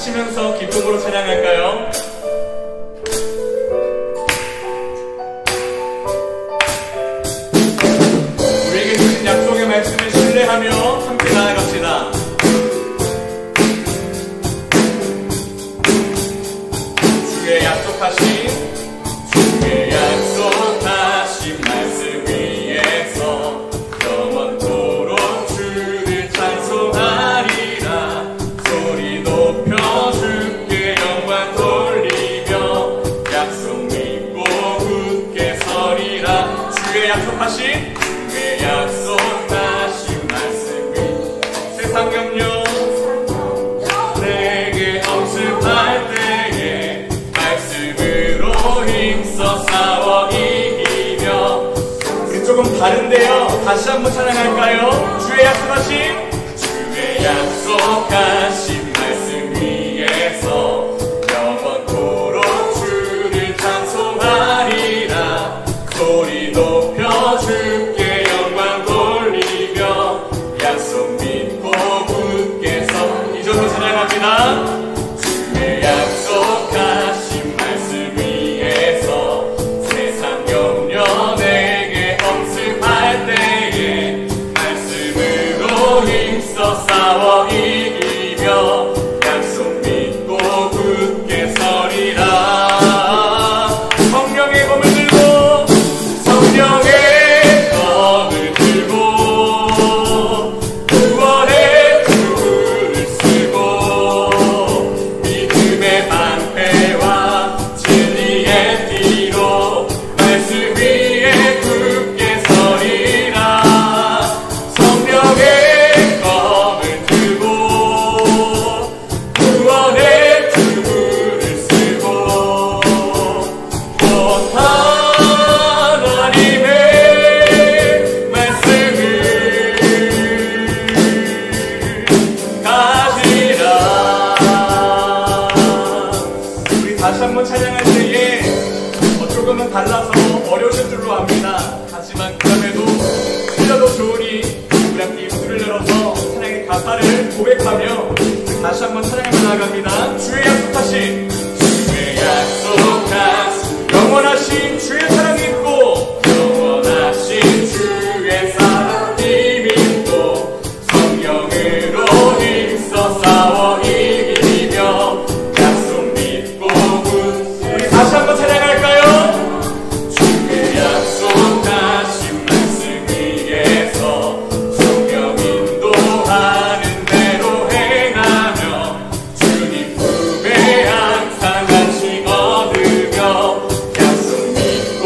치면서 기쁨으로 찬양할까요? 우리에게 주신 약속의 말씀을 신뢰하며 함께 나아갑시다. 주의 약속하신 말씀 위에서 영원토록 주를 찬송하리라. 소리 높여 주께 영광 돌리며 약속 믿고 굳게 서리라. 주의 약속하신 말씀 위 세상 염려 내게 엄습할 때에 말씀으로 힘써 싸워 이기며. 우리 조금 다른데요. 다시 한번 찬양할까요? 주의 약속하신 말씀 위에서 영원토록 주를 찬송하리라. 소리 높여 주께 영광 돌리며 약속 믿고 굳게 서. 이 정도 찬양합니다. 주의 약속하신 말씀 위에서 세상 염려 내게 엄습할 때에 말씀으로 힘써 싸워 이기며 약속 믿고 굳게 서리라. 성령의 검을 들고 구원의 줄을 쓰고 믿음의 방패와 진리의 뒤로 말씀 위에 굳게 서리라. 성령의 검을 들고 구원의 줄을 쓰고 하나님의 말씀을 가지라. 우리 다시 한번 찬양할 때에 조금은 달라서 어려우실 줄로 압니다. 하지만 그럼에도 틀려도 좋으니 우리 함께 입술을 열어서 찬양의 가사를 고백하며 다시 한번 찬양하며 나아갑니다. 주의 약속하신 영원하신 주의 사랑 믿고 영원하신 주의 사랑 믿고 성령으로 힘써 싸워 이기며 약속 믿고 우리 다시 한번 찬양할까요? 주의 약속하신 말씀 위에서 성령 인도하는 대로 행하며 주님 품에 항상 안식 얻으며 약속 믿고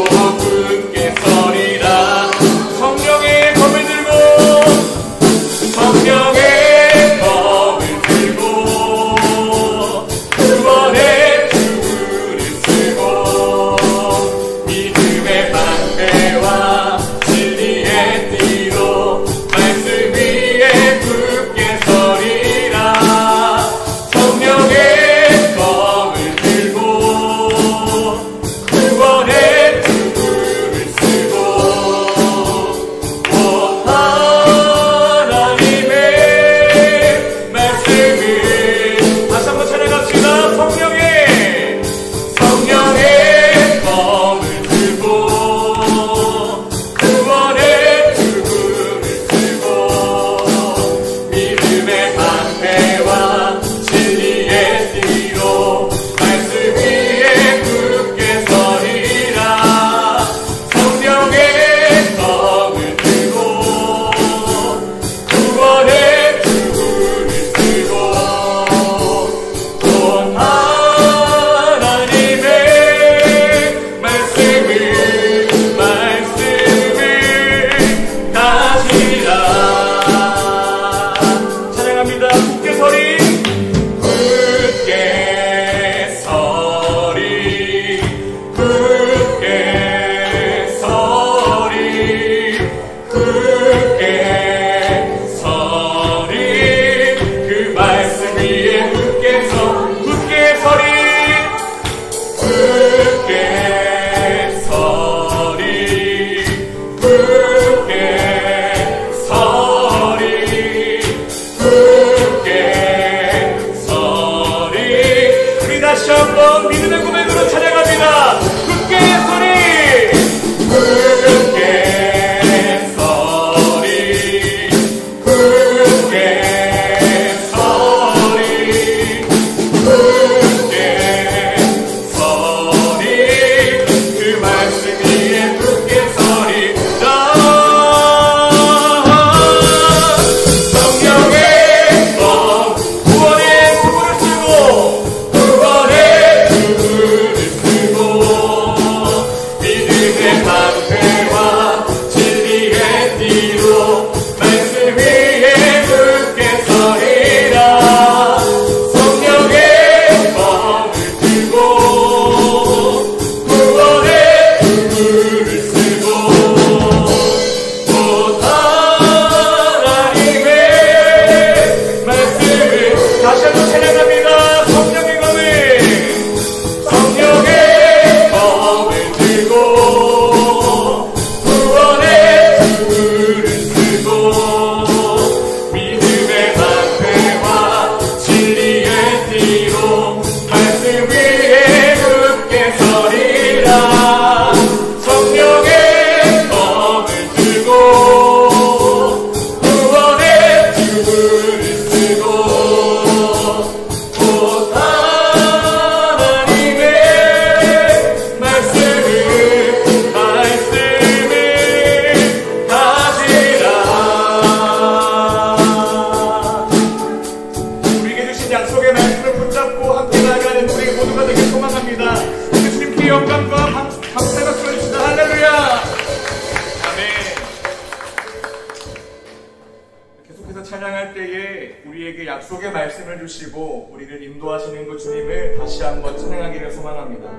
주신 약속의 말씀을 붙잡고 함께 나아가는 우리 모두가 되길 소망합니다. 주님께 영광과 감사의 박수를 주시다. 할렐루야. 아멘. 계속해서 찬양할 때에 우리에게 약속의 말씀을 주시고 우리를 인도하시는 그 주님을 다시 한번 찬양하기를 소망합니다.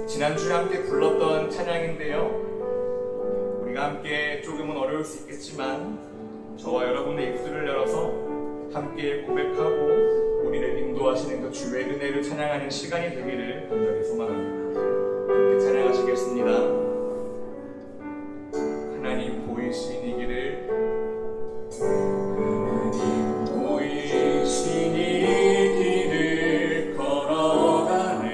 지난주에 함께 불렀던 찬양인데요, 우리가 함께 조금은 어려울 수 있겠지만 저와 여러분의 입술을 열어서 함께 고백하고 우리를 인도하시는 그 주의 은혜를 찬양하는 시간이 되기를 간절히 소망합니다. 함께 찬양하시겠습니다. 하나님 보이신 이 길을, 하나님 보이신 이 길을 걸어가네.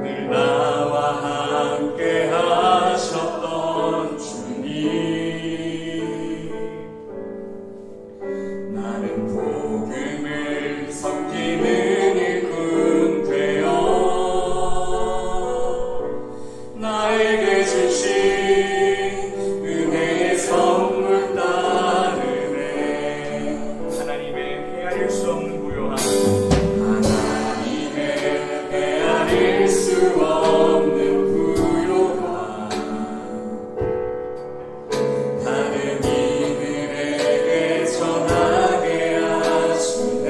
늘 나와 함께 하셨던 주님, 나는 복음을 섬기는 일꾼 되어 나에게 주신 은혜의 선물 따르네. 하나님의 헤아릴 수 없는 무효함, 하나님의 헤아릴 수 없는 부요함, 다른 이들에게 전하게 하시네.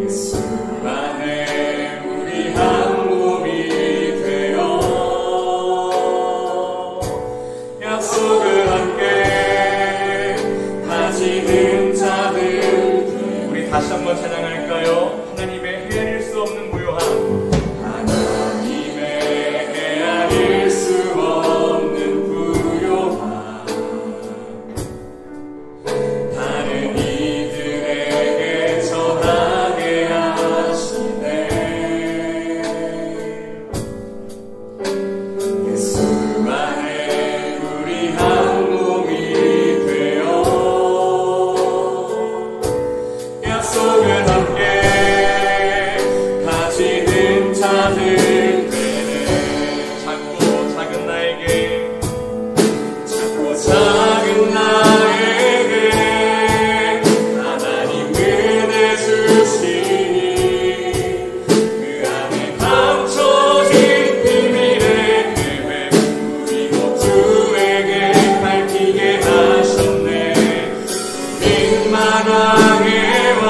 예수 안에 우리 한 몸이 되어 약속을 함께 가지는 자들. 우리 다시 한번 찬양할까요? 하나님의 헤아릴 수 없는 무효함, 하나님의 헤아릴 수 없는 부요함, 다른 이들에게 전하게 하시네. 예수 안에 우리 한 몸이 되어 약속을 함께 가지는 자들 되네. 작고 작은 나에게, 작고 작은 나에게 하나님 은혜 주시니 그 안에 감춰진 비밀의 계획 우리 모두에게 밝히게 하셨네. 민만하게 와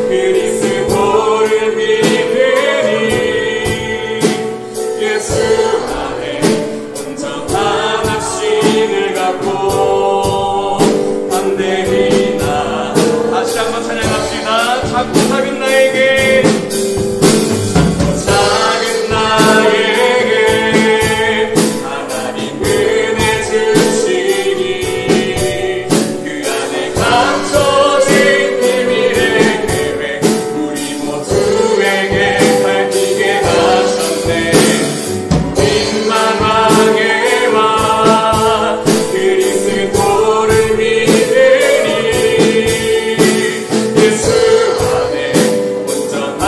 그리스도를 믿으니 예수 안에 온전한 확신을 갖고 담대히 나. 다시 한번 찬양합시다. 작고 작은 나에게, 작고 작은 나에게 하나님 은혜 주시니 그 안에 감춰진 비밀의 계획 우리 모두에게 밝히게 하셨네. 민망하게 와 그리스도를 믿으니 예수 안에 온전한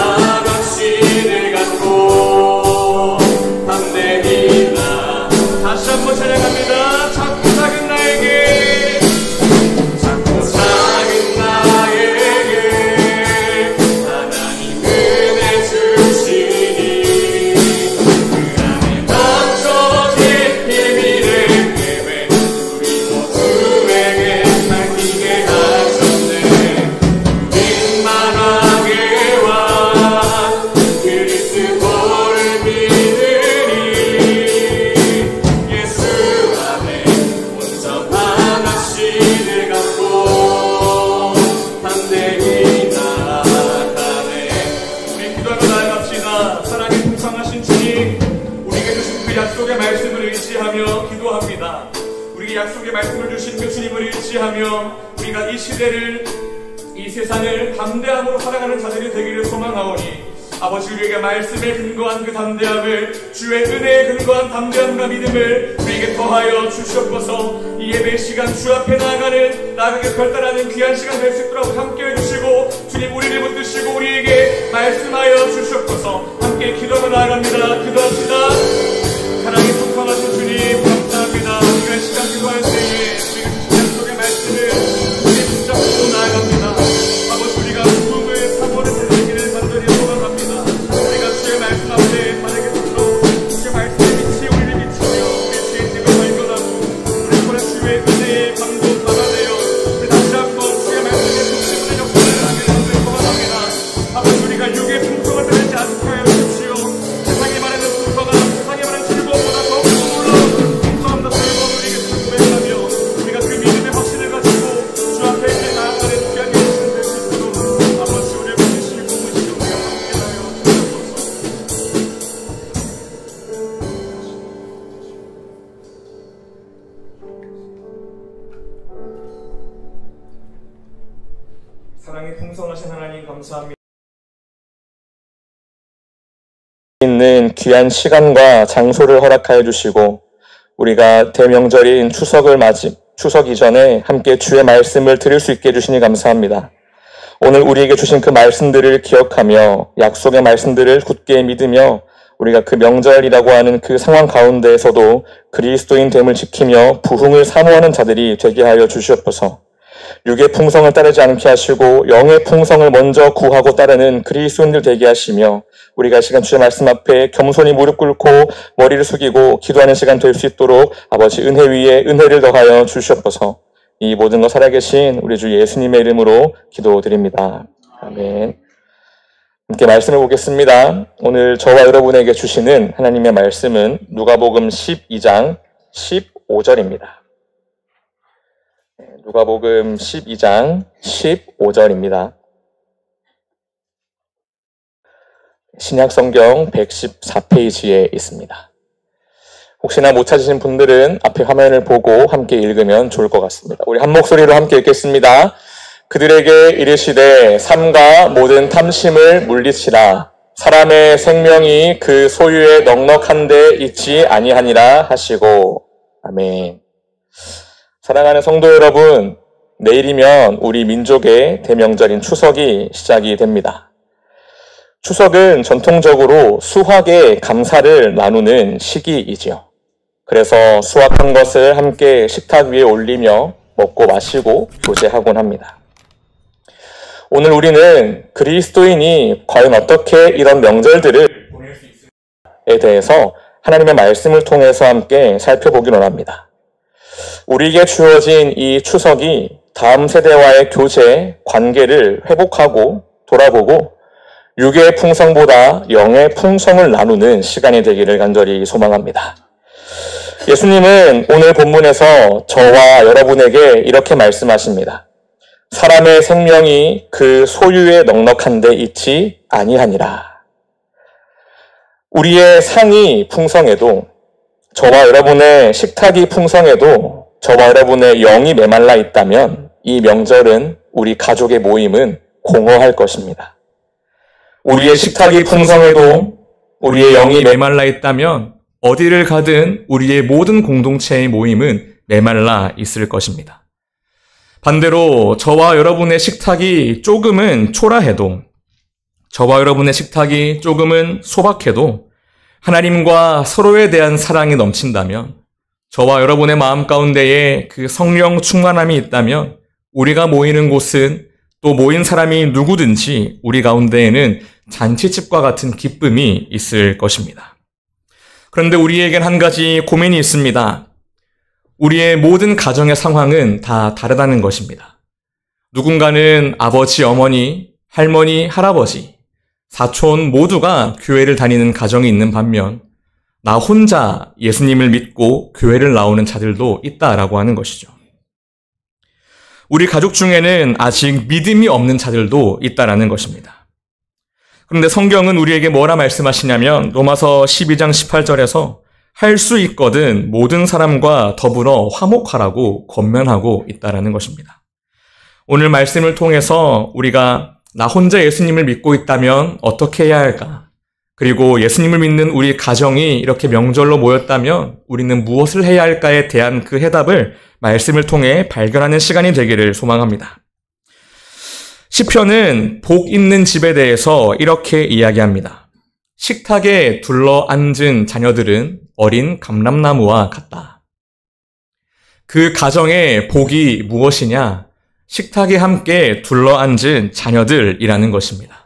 확신을 갖고 담대히 나. 다시 한번 찬양합니다. 작고 작은 나에게, 작고 작은 나에게 하나님 은혜 주시니 그 안에 감춰진 비밀의 계획 우리 모두에게 밝히게 하셨네. 민만하게 와 그리스도를 믿으니 예수 안에 온전한 확신을 갖고 담대히 나아가네. 우리 기도하며 나아갑시다. 사랑의 풍성하신 주님, 우리에게 주신 그 약속의 말씀을 의지하며 기도합니다. 우리에게 약속의 말씀을 주신 그 주님을 의지하며 우리가 이 시대를, 이 세상을 담대함으로 살아가는 자들이 되기를 소망하오니 아버지, 우리에게 말씀에 근거한 그 담대함을, 주의 은혜에 근거한 담대함과 믿음을 우리에게 더하여 주시옵소서. 이 예배 시간 주 앞에 나아가게 결단하는 귀한 시간 될 수 있도록 함께해 주시고, 주님 우리를 붙드시고 우리에게 말씀하여 주시옵소서. 함께 기도하며 나아갑니다. 기도합시다. 사랑이 풍성하신 주님 감사합니다. 풍성하신 하나님 감사합니다. 있는 귀한 시간과 장소를 허락하여 주시고 우리가 대명절인 추석 이전에 함께 주의 말씀을 들을 수 있게 해주시니 감사합니다. 오늘 우리에게 주신 그 말씀들을 기억하며 약속의 말씀들을 굳게 믿으며 우리가 그 명절이라고 하는 그 상황 가운데에서도 그리스도인 됨을 지키며 부흥을 사모하는 자들이 되게 하여 주시옵소서. 육의 풍성을 따르지 않게 하시고 영의 풍성을 먼저 구하고 따르는 그리스도인들 되게 하시며 우리가 이 시간 주의 말씀 앞에 겸손히 무릎 꿇고 머리를 숙이고 기도하는 시간 될 수 있도록 아버지 은혜 위에 은혜를 더하여 주시옵소서. 이 모든 것 살아계신 우리 주 예수님의 이름으로 기도드립니다. 아멘. 함께 말씀을 보겠습니다. 오늘 저와 여러분에게 주시는 하나님의 말씀은 누가복음 12장 15절입니다. 누가복음 12장 15절입니다. 신약성경 114페이지에 있습니다. 혹시나 못 찾으신 분들은 앞에 화면을 보고 함께 읽으면 좋을 것 같습니다. 우리 한 목소리로 함께 읽겠습니다. 그들에게 이르시되 삼가 모든 탐심을 물리치라. 사람의 생명이 그 소유에 넉넉한 데 있지 아니하니라 하시고. 아멘. 사랑하는 성도 여러분, 내일이면 우리 민족의 대명절인 추석이 시작이 됩니다. 추석은 전통적으로 수확의 감사를 나누는 시기이지요. 그래서 수확한 것을 함께 식탁 위에 올리며 먹고 마시고 교제하곤 합니다. 오늘 우리는 그리스도인이 과연 어떻게 이런 명절들을 보낼 수 있을까에 대해서 하나님의 말씀을 통해서 함께 살펴보기 원합니다. 우리에게 주어진 이 추석이 다음 세대와의 교제, 관계를 회복하고 돌아보고 육의 풍성보다 영의 풍성을 나누는 시간이 되기를 간절히 소망합니다. 예수님은 오늘 본문에서 저와 여러분에게 이렇게 말씀하십니다. 사람의 생명이 그 소유에 넉넉한 데 있지 아니하니라. 우리의 상이 풍성해도 저와 여러분의 식탁이 풍성해도 저와 여러분의 영이 메말라 있다면 이 명절은 우리 가족의 모임은 공허할 것입니다. 우리의 식탁이 풍성해도 우리의 영이 메말라 있다면 어디를 가든 우리의 모든 공동체의 모임은 메말라 있을 것입니다. 반대로 저와 여러분의 식탁이 조금은 초라해도 저와 여러분의 식탁이 조금은 소박해도 하나님과 서로에 대한 사랑이 넘친다면 저와 여러분의 마음 가운데에 그 성령 충만함이 있다면 우리가 모이는 곳은 또 모인 사람이 누구든지 우리 가운데에는 잔치집과 같은 기쁨이 있을 것입니다. 그런데 우리에겐 한 가지 고민이 있습니다. 우리의 모든 가정의 상황은 다 다르다는 것입니다. 누군가는 아버지, 어머니, 할머니, 할아버지, 사촌 모두가 교회를 다니는 가정이 있는 반면 나 혼자 예수님을 믿고 교회를 나오는 자들도 있다라고 하는 것이죠. 우리 가족 중에는 아직 믿음이 없는 자들도 있다라는 것입니다. 그런데 성경은 우리에게 뭐라 말씀하시냐면 로마서 12장 18절에서 할 수 있거든 모든 사람과 더불어 화목하라고 권면하고 있다라는 것입니다. 오늘 말씀을 통해서 우리가 나 혼자 예수님을 믿고 있다면 어떻게 해야 할까? 그리고 예수님을 믿는 우리 가정이 이렇게 명절로 모였다면 우리는 무엇을 해야 할까에 대한 그 해답을 말씀을 통해 발견하는 시간이 되기를 소망합니다. 시편은 복 있는 집에 대해서 이렇게 이야기합니다. 식탁에 둘러 앉은 자녀들은 어린 감람나무와 같다. 그 가정의 복이 무엇이냐? 식탁에 함께 둘러 앉은 자녀들이라는 것입니다.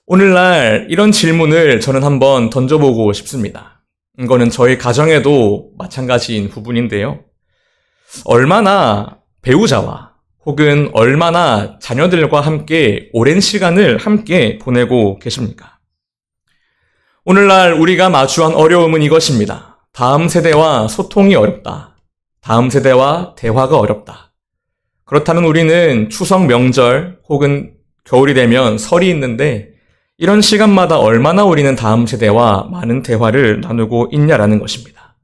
오늘날 이런 질문을 저는 한번 던져보고 싶습니다. 이거는 저희 가정에도 마찬가지인 부분인데요. 얼마나 배우자와 혹은 얼마나 자녀들과 함께 오랜 시간을 함께 보내고 계십니까? 오늘날 우리가 마주한 어려움은 이것입니다. 다음 세대와 소통이 어렵다. 다음 세대와 대화가 어렵다. 그렇다면 우리는 추석 명절 혹은 겨울이 되면 설이 있는데 이런 시간마다 얼마나 우리는 다음 세대와 많은 대화를 나누고 있냐라는 것입니다.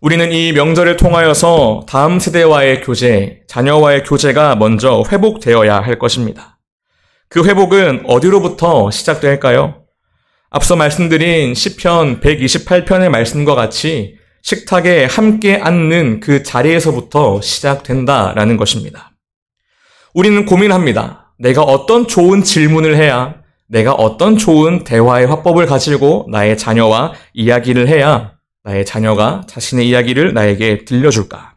우리는 이 명절을 통하여서 다음 세대와의 교제, 자녀와의 교제가 먼저 회복되어야 할 것입니다. 그 회복은 어디로부터 시작될까요? 앞서 말씀드린 시편 128편의 말씀과 같이 식탁에 함께 앉는 그 자리에서부터 시작된다라는 것입니다. 우리는 고민합니다. 내가 어떤 좋은 질문을 해야, 내가 어떤 좋은 대화의 화법을 가지고 나의 자녀와 이야기를 해야 나의 자녀가 자신의 이야기를 나에게 들려줄까?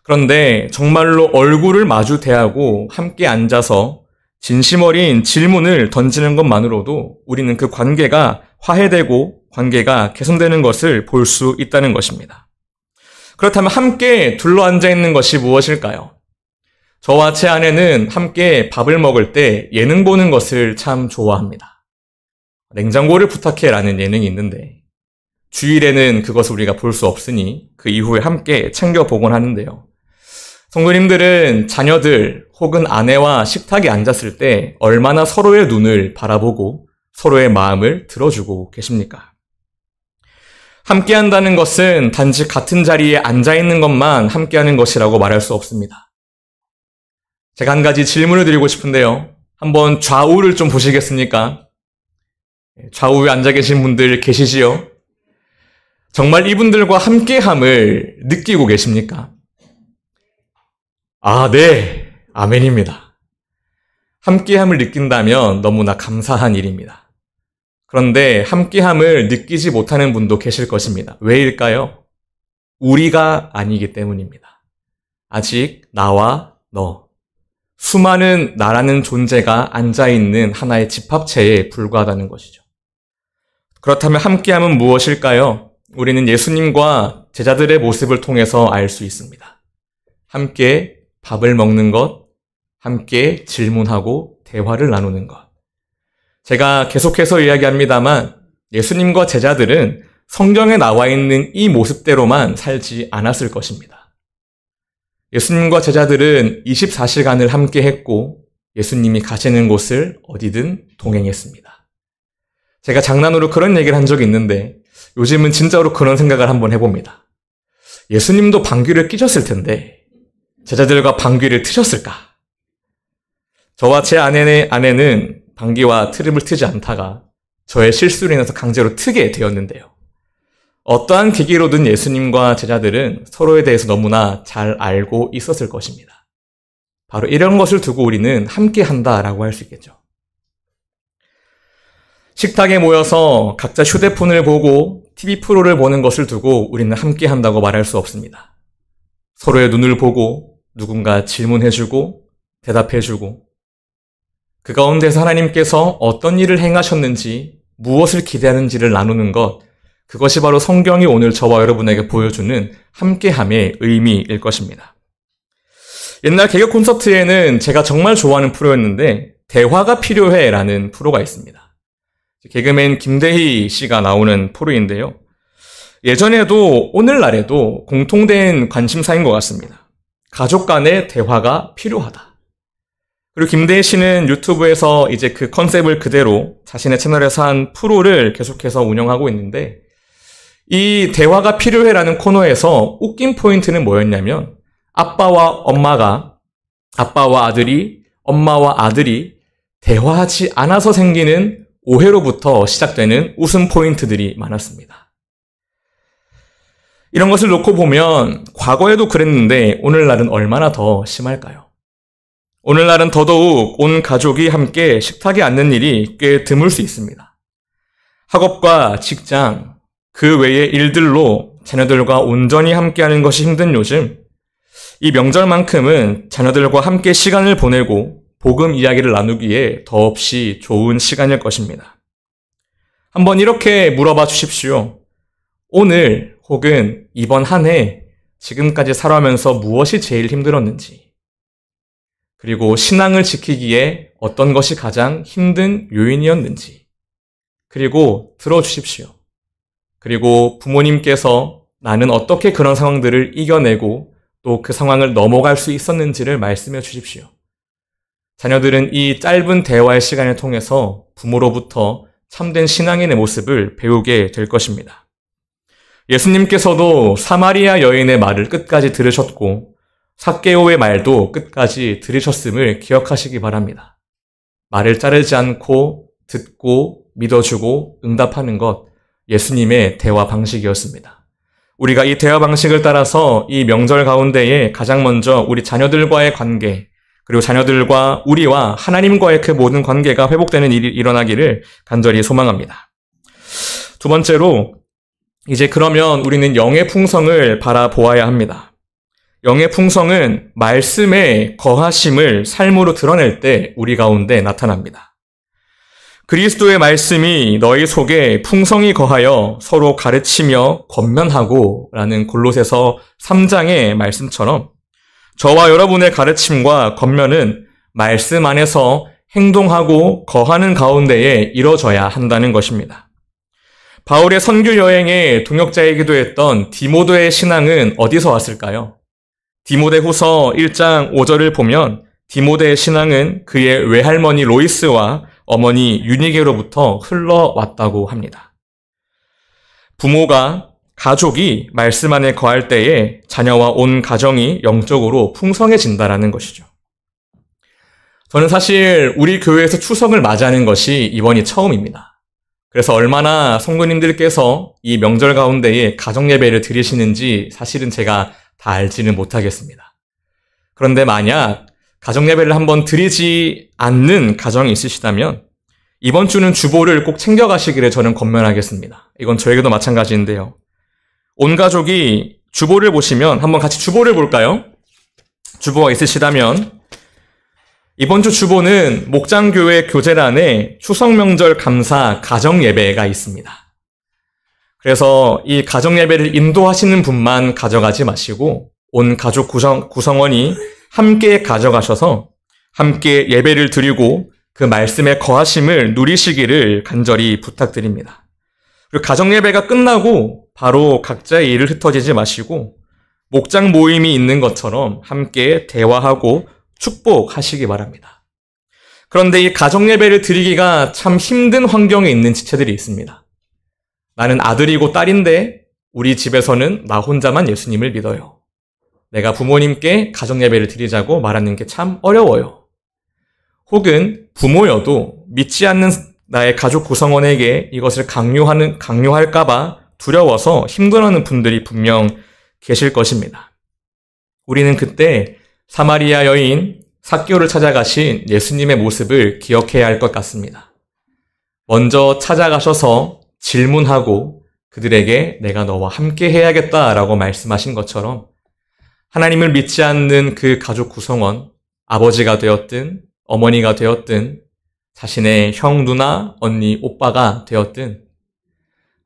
그런데 정말로 얼굴을 마주 대하고 함께 앉아서 진심 어린 질문을 던지는 것만으로도 우리는 그 관계가 화해되고 관계가 개선되는 것을 볼 수 있다는 것입니다. 그렇다면 함께 둘러앉아 있는 것이 무엇일까요? 저와 제 아내는 함께 밥을 먹을 때 예능 보는 것을 참 좋아합니다. 냉장고를 부탁해라는 예능이 있는데 주일에는 그것을 우리가 볼 수 없으니 그 이후에 함께 챙겨보곤 하는데요. 성도님들은 자녀들 혹은 아내와 식탁에 앉았을 때 얼마나 서로의 눈을 바라보고 서로의 마음을 들어주고 계십니까? 함께 한다는 것은 단지 같은 자리에 앉아있는 것만 함께하는 것이라고 말할 수 없습니다. 제가 한 가지 질문을 드리고 싶은데요. 한번 좌우를 좀 보시겠습니까? 좌우에 앉아 계신 분들 계시지요? 정말 이분들과 함께함을 느끼고 계십니까? 아, 네. 아멘입니다. 함께함을 느낀다면 너무나 감사한 일입니다. 그런데 함께함을 느끼지 못하는 분도 계실 것입니다. 왜일까요? 우리가 아니기 때문입니다. 아직 나와 너, 수많은 나라는 존재가 앉아있는 하나의 집합체에 불과하다는 것이죠. 그렇다면 함께함은 무엇일까요? 우리는 예수님과 제자들의 모습을 통해서 알 수 있습니다. 함께 밥을 먹는 것, 함께 질문하고 대화를 나누는 것. 제가 계속해서 이야기합니다만 예수님과 제자들은 성경에 나와 있는 이 모습대로만 살지 않았을 것입니다. 예수님과 제자들은 24시간을 함께 했고 예수님이 가시는 곳을 어디든 동행했습니다. 제가 장난으로 그런 얘기를 한 적이 있는데 요즘은 진짜로 그런 생각을 한번 해봅니다. 예수님도 방귀를 뀌셨을 텐데 제자들과 방귀를 트셨을까? 저와 제 아내는 방귀와 트름을 트지 않다가 저의 실수로 인해서 강제로 트게 되었는데요. 어떠한 계기로든 예수님과 제자들은 서로에 대해서 너무나 잘 알고 있었을 것입니다. 바로 이런 것을 두고 우리는 함께 한다라고 할 수 있겠죠. 식탁에 모여서 각자 휴대폰을 보고 TV 프로를 보는 것을 두고 우리는 함께 한다고 말할 수 없습니다. 서로의 눈을 보고 누군가 질문해주고 대답해주고 그 가운데서 하나님께서 어떤 일을 행하셨는지 무엇을 기대하는지를 나누는 것, 그것이 바로 성경이 오늘 저와 여러분에게 보여주는 함께함의 의미일 것입니다. 옛날 개그 콘서트에는 제가 정말 좋아하는 프로였는데 대화가 필요해 라는 프로가 있습니다. 개그맨 김대희 씨가 나오는 프로인데요. 예전에도 오늘날에도 공통된 관심사인 것 같습니다. 가족 간의 대화가 필요하다. 그리고 김대희 씨는 유튜브에서 이제 그 컨셉을 그대로 자신의 채널에서 한 프로를 계속해서 운영하고 있는데 이 대화가 필요해라는 코너에서 웃긴 포인트는 뭐였냐면 아빠와 아들이, 엄마와 아들이 대화하지 않아서 생기는 오해로부터 시작되는 웃음 포인트들이 많았습니다. 이런 것을 놓고 보면 과거에도 그랬는데 오늘날은 얼마나 더 심할까요? 오늘날은 더더욱 온 가족이 함께 식탁에 앉는 일이 꽤 드물 수 있습니다. 학업과 직장, 그 외의 일들로 자녀들과 온전히 함께하는 것이 힘든 요즘, 이 명절만큼은 자녀들과 함께 시간을 보내고 복음 이야기를 나누기에 더없이 좋은 시간일 것입니다. 한번 이렇게 물어봐 주십시오. 오늘 혹은 이번 한 해 지금까지 살아가면서 무엇이 제일 힘들었는지, 그리고 신앙을 지키기에 어떤 것이 가장 힘든 요인이었는지, 그리고 들어주십시오. 그리고 부모님께서 나는 어떻게 그런 상황들을 이겨내고 또 그 상황을 넘어갈 수 있었는지를 말씀해 주십시오. 자녀들은 이 짧은 대화의 시간을 통해서 부모로부터 참된 신앙인의 모습을 배우게 될 것입니다. 예수님께서도 사마리아 여인의 말을 끝까지 들으셨고 삭개오의 말도 끝까지 들으셨음을 기억하시기 바랍니다. 말을 자르지 않고 듣고 믿어주고 응답하는 것, 예수님의 대화 방식이었습니다. 우리가 이 대화 방식을 따라서 이 명절 가운데에 가장 먼저 우리 자녀들과의 관계, 그리고 자녀들과 우리와 하나님과의 그 모든 관계가 회복되는 일이 일어나기를 간절히 소망합니다. 두 번째로, 이제 그러면 우리는 영의 풍성을 바라보아야 합니다. 영의 풍성은 말씀의 거하심을 삶으로 드러낼 때 우리 가운데 나타납니다. 그리스도의 말씀이 너희 속에 풍성히 거하여 서로 가르치며 권면하고 라는 골로새서 3장의 말씀처럼 저와 여러분의 가르침과 권면은 말씀 안에서 행동하고 거하는 가운데에 이뤄져야 한다는 것입니다. 바울의 선교 여행의 동역자이기도 했던 디모데의 신앙은 어디서 왔을까요? 디모데후서 1장 5절을 보면 디모데의 신앙은 그의 외할머니 로이스와 어머니 유니게로부터 흘러왔다고 합니다. 부모가, 가족이 말씀 안에 거할 때에 자녀와 온 가정이 영적으로 풍성해진다라는 것이죠. 저는 사실 우리 교회에서 추석을 맞이하는 것이 이번이 처음입니다. 그래서 얼마나 성도님들께서 이 명절 가운데에 가정 예배를 드리시는지 사실은 제가 다 알지는 못하겠습니다. 그런데 만약 가정 예배를 한번 드리지 않는 가정이 있으시다면 이번 주는 주보를 꼭 챙겨가시기를 저는 권면하겠습니다. 이건 저에게도 마찬가지인데요. 온 가족이 주보를 보시면 한번 같이 주보를 볼까요? 주보가 있으시다면 이번 주 주보는 목장교회 교재란에 추석 명절 감사 가정 예배가 있습니다. 그래서 이 가정 예배를 인도하시는 분만 가져가지 마시고 온 가족 구성원이 함께 가져가셔서 함께 예배를 드리고 그 말씀의 거하심을 누리시기를 간절히 부탁드립니다. 그리고 가정 예배가 끝나고 바로 각자의 일을 흩어지지 마시고 목장 모임이 있는 것처럼 함께 대화하고 축복하시기 바랍니다. 그런데 이 가정 예배를 드리기가 참 힘든 환경에 있는 지체들이 있습니다. 나는 아들이고 딸인데 우리 집에서는 나 혼자만 예수님을 믿어요. 내가 부모님께 가정 예배를 드리자고 말하는 게 참 어려워요. 혹은 부모여도 믿지 않는 나의 가족 구성원에게 이것을 강요할까봐 두려워서 힘들어하는 분들이 분명 계실 것입니다. 우리는 그때 사마리아 여인 삭개오를 찾아가신 예수님의 모습을 기억해야 할 것 같습니다. 먼저 찾아가셔서 질문하고 그들에게 내가 너와 함께 해야겠다라고 말씀하신 것처럼 하나님을 믿지 않는 그 가족 구성원, 아버지가 되었든 어머니가 되었든 자신의 형, 누나, 언니, 오빠가 되었든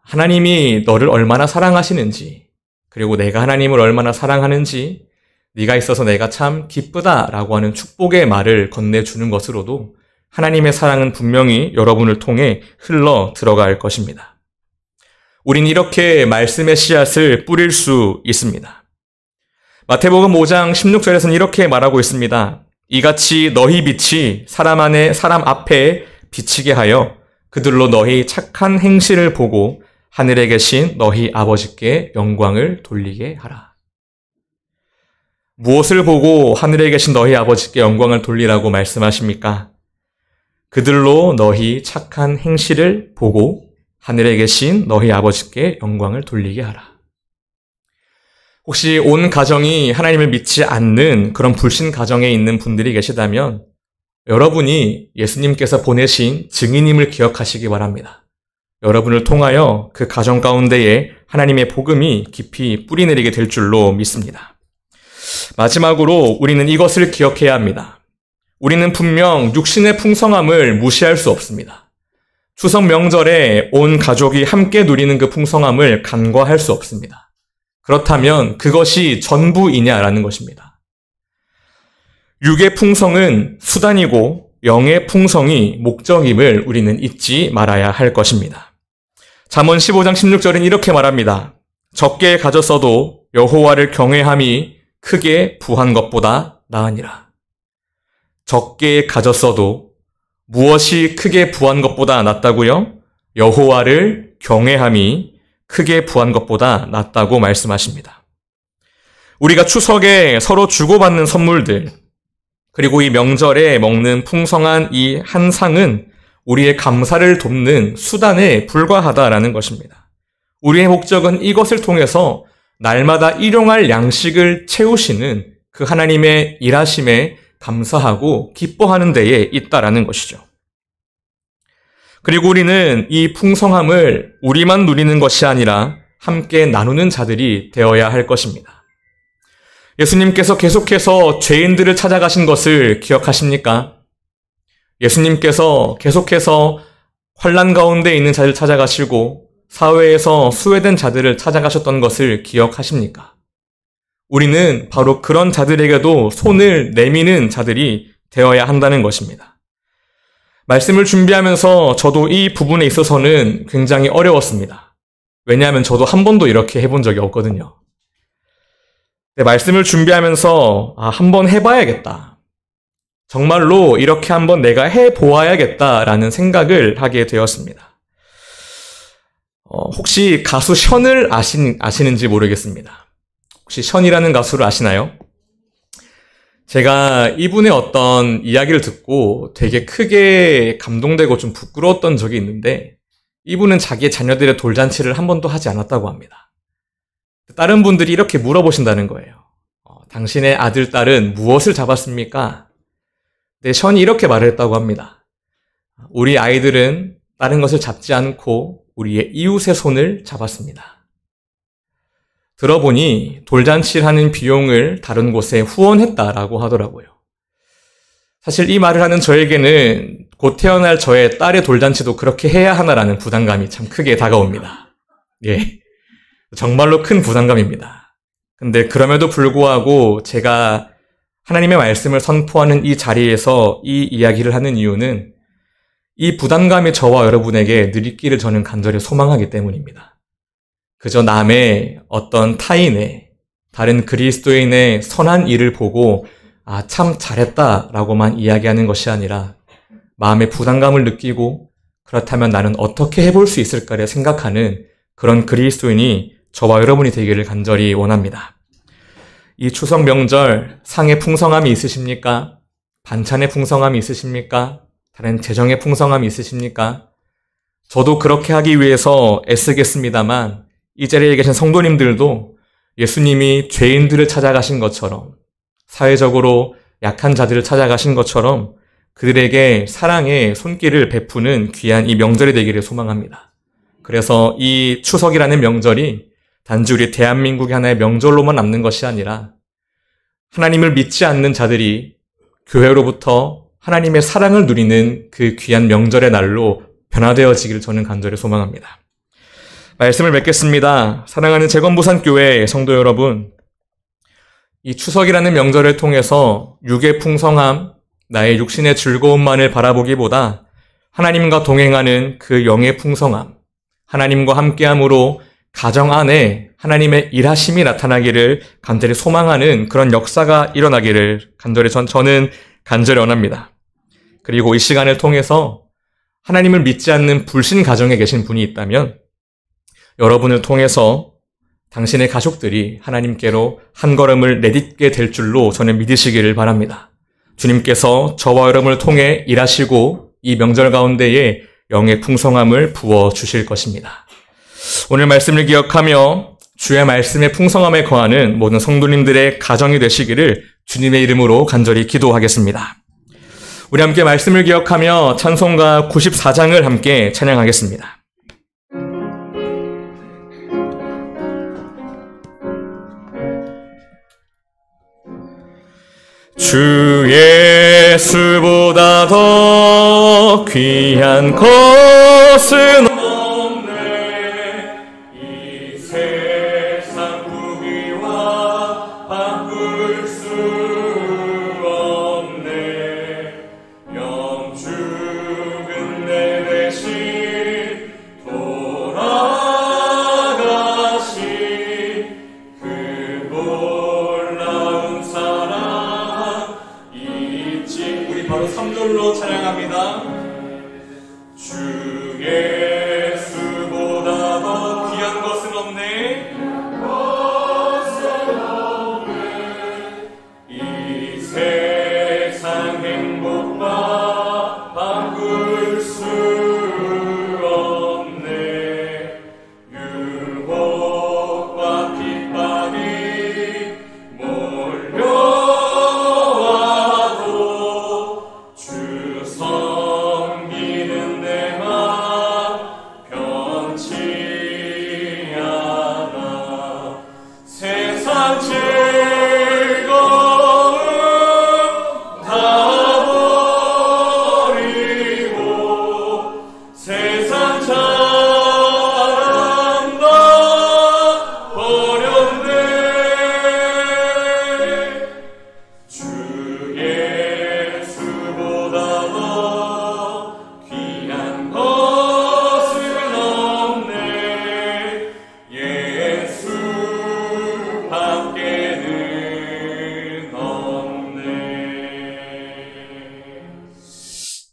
하나님이 너를 얼마나 사랑하시는지 그리고 내가 하나님을 얼마나 사랑하는지 네가 있어서 내가 참 기쁘다라고 하는 축복의 말을 건네주는 것으로도 하나님의 사랑은 분명히 여러분을 통해 흘러 들어갈 것입니다. 우린 이렇게 말씀의 씨앗을 뿌릴 수 있습니다. 마태복음 5장 16절에서는 이렇게 말하고 있습니다. 이같이 너희 빛이 사람 앞에 비치게 하여 그들로 너희 착한 행실을 보고 하늘에 계신 너희 아버지께 영광을 돌리게 하라. 무엇을 보고 하늘에 계신 너희 아버지께 영광을 돌리라고 말씀하십니까? 그들로 너희 착한 행실을 보고 하늘에 계신 너희 아버지께 영광을 돌리게 하라. 혹시 온 가정이 하나님을 믿지 않는 그런 불신 가정에 있는 분들이 계시다면 여러분이 예수님께서 보내신 증인임을 기억하시기 바랍니다. 여러분을 통하여 그 가정 가운데에 하나님의 복음이 깊이 뿌리내리게 될 줄로 믿습니다. 마지막으로 우리는 이것을 기억해야 합니다. 우리는 분명 육신의 풍성함을 무시할 수 없습니다. 추석 명절에 온 가족이 함께 누리는 그 풍성함을 간과할 수 없습니다. 그렇다면 그것이 전부이냐라는 것입니다. 육의 풍성은 수단이고 영의 풍성이 목적임을 우리는 잊지 말아야 할 것입니다. 잠언 15장 16절은 이렇게 말합니다. 적게 가졌어도 여호와를 경외함이 크게 부한 것보다 나으니라. 적게 가졌어도 무엇이 크게 부한 것보다 낫다고요? 여호와를 경외함이 크게 부한 것보다 낫다고 말씀하십니다. 우리가 추석에 서로 주고받는 선물들, 그리고 이 명절에 먹는 풍성한 이 한상은 우리의 감사를 돕는 수단에 불과하다라는 것입니다. 우리의 목적은 이것을 통해서 날마다 일용할 양식을 채우시는 그 하나님의 일하심에 감사하고 기뻐하는 데에 있다라는 것이죠. 그리고 우리는 이 풍성함을 우리만 누리는 것이 아니라 함께 나누는 자들이 되어야 할 것입니다. 예수님께서 계속해서 죄인들을 찾아가신 것을 기억하십니까? 예수님께서 계속해서 환난 가운데 있는 자들을 찾아가시고 사회에서 수혜된 자들을 찾아가셨던 것을 기억하십니까? 우리는 바로 그런 자들에게도 손을 내미는 자들이 되어야 한다는 것입니다. 말씀을 준비하면서 저도 이 부분에 있어서는 굉장히 어려웠습니다. 왜냐하면 저도 한 번도 이렇게 해본 적이 없거든요. 말씀을 준비하면서 한번 해봐야겠다. 정말로 이렇게 한번 내가 해보아야겠다라는 생각을 하게 되었습니다. 혹시 가수 션을 아시는지 모르겠습니다. 혹시 션이라는 가수를 아시나요? 제가 이분의 어떤 이야기를 듣고 되게 크게 감동되고 좀 부끄러웠던 적이 있는데, 이분은 자기의 자녀들의 돌잔치를 한 번도 하지 않았다고 합니다. 다른 분들이 이렇게 물어보신다는 거예요. 당신의 아들, 딸은 무엇을 잡았습니까? 네, 션이 이렇게 말을 했다고 합니다. 우리 아이들은 다른 것을 잡지 않고 우리의 이웃의 손을 잡았습니다. 들어보니 돌잔치를 하는 비용을 다른 곳에 후원했다라고 하더라고요. 사실 이 말을 하는 저에게는 곧 태어날 저의 딸의 돌잔치도 그렇게 해야 하나라는 부담감이 참 크게 다가옵니다. 예, 정말로 큰 부담감입니다. 근데 그럼에도 불구하고 제가 하나님의 말씀을 선포하는 이 자리에서 이 이야기를 하는 이유는 이 부담감이 저와 여러분에게 늘 있기를 저는 간절히 소망하기 때문입니다. 그저 남의 어떤 타인의, 다른 그리스도인의 선한 일을 보고 참 잘했다라고만 이야기하는 것이 아니라 마음의 부담감을 느끼고 그렇다면 나는 어떻게 해볼 수 있을까를 생각하는 그런 그리스도인이 저와 여러분이 되기를 간절히 원합니다. 이 추석 명절 상의 풍성함이 있으십니까? 반찬의 풍성함이 있으십니까? 다른 재정의 풍성함이 있으십니까? 저도 그렇게 하기 위해서 애쓰겠습니다만 이 자리에 계신 성도님들도 예수님이 죄인들을 찾아가신 것처럼, 사회적으로 약한 자들을 찾아가신 것처럼 그들에게 사랑의 손길을 베푸는 귀한 이 명절이 되기를 소망합니다. 그래서 이 추석이라는 명절이 단지 우리 대한민국의 하나의 명절로만 남는 것이 아니라 하나님을 믿지 않는 자들이 교회로부터 하나님의 사랑을 누리는 그 귀한 명절의 날로 변화되어지기를 저는 간절히 소망합니다. 말씀을 맺겠습니다. 사랑하는 재건부산교회 성도 여러분, 이 추석이라는 명절을 통해서 육의 풍성함, 나의 육신의 즐거움만을 바라보기보다 하나님과 동행하는 그 영의 풍성함, 하나님과 함께함으로 가정 안에 하나님의 일하심이 나타나기를 간절히 소망하는 그런 역사가 일어나기를 저는 간절히 원합니다. 그리고 이 시간을 통해서 하나님을 믿지 않는 불신 가정에 계신 분이 있다면 여러분을 통해서 당신의 가족들이 하나님께로 한 걸음을 내딛게 될 줄로 저는 믿으시기를 바랍니다. 주님께서 저와 여러분을 통해 일하시고 이 명절 가운데에 영의 풍성함을 부어주실 것입니다. 오늘 말씀을 기억하며 주의 말씀의 풍성함에 거하는 모든 성도님들의 가정이 되시기를 주님의 이름으로 간절히 기도하겠습니다. 우리 함께 말씀을 기억하며 찬송가 94장을 함께 찬양하겠습니다. 주 예수보다 더 귀한 것은 없네. 이 세상 부귀와 바꿀 수 없네. 영죽은 내 대신 돌아가신 그 놀라운 사랑 잊지. 우리 바로 3절로 찬양합니다. 주 예수보다 더 귀한 것은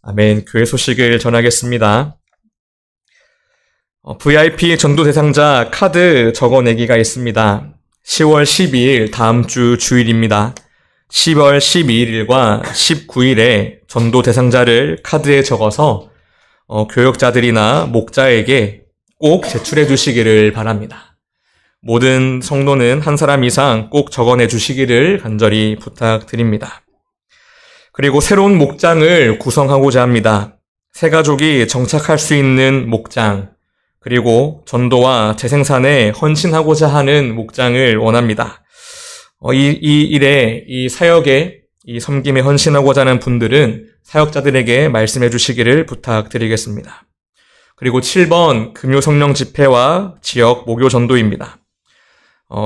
아멘. 교회 소식을 전하겠습니다. VIP 전도 대상자 카드 적어내기가 있습니다. 10월 12일 다음 주 주일입니다. 10월 12일과 19일에 전도 대상자를 카드에 적어서 교역자들이나 목자에게 꼭 제출해 주시기를 바랍니다. 모든 성도는 한 사람 이상 꼭 적어내 주시기를 간절히 부탁드립니다. 그리고 새로운 목장을 구성하고자 합니다. 새 가족이 정착할 수 있는 목장, 그리고 전도와 재생산에 헌신하고자 하는 목장을 원합니다. 이 일에, 이 사역에, 이 섬김에 헌신하고자 하는 분들은 사역자들에게 말씀해 주시기를 부탁드리겠습니다. 그리고 7번 금요 성령 집회와 지역 목요 전도입니다.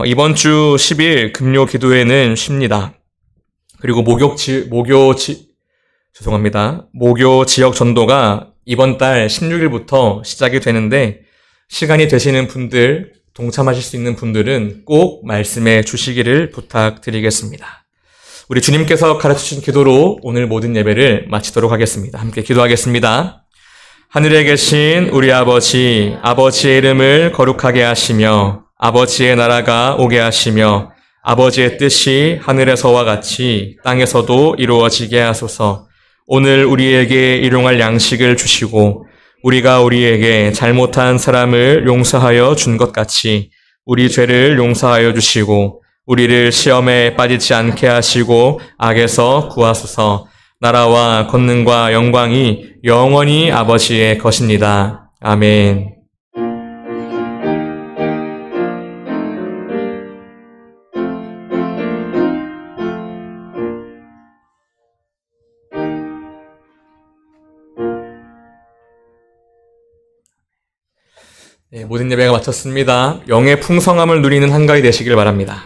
이번 주 10일 금요 기도회는 쉽니다. 그리고 목요 지역 전도가 이번 달 16일부터 시작이 되는데, 시간이 되시는 분들, 동참하실 수 있는 분들은 꼭 말씀해 주시기를 부탁드리겠습니다. 우리 주님께서 가르치신 기도로 오늘 모든 예배를 마치도록 하겠습니다. 함께 기도하겠습니다. 하늘에 계신 우리 아버지, 아버지의 이름을 거룩하게 하시며 아버지의 나라가 오게 하시며 아버지의 뜻이 하늘에서와 같이 땅에서도 이루어지게 하소서. 오늘 우리에게 일용할 양식을 주시고 우리가 우리에게 잘못한 사람을 용서하여 준 것 같이 우리 죄를 용서하여 주시고 우리를 시험에 빠지지 않게 하시고 악에서 구하소서. 나라와 권능과 영광이 영원히 아버지의 것입니다. 아멘. 네, 모든 예배가 마쳤습니다. 영의 풍성함을 누리는 한가위 되시길 바랍니다.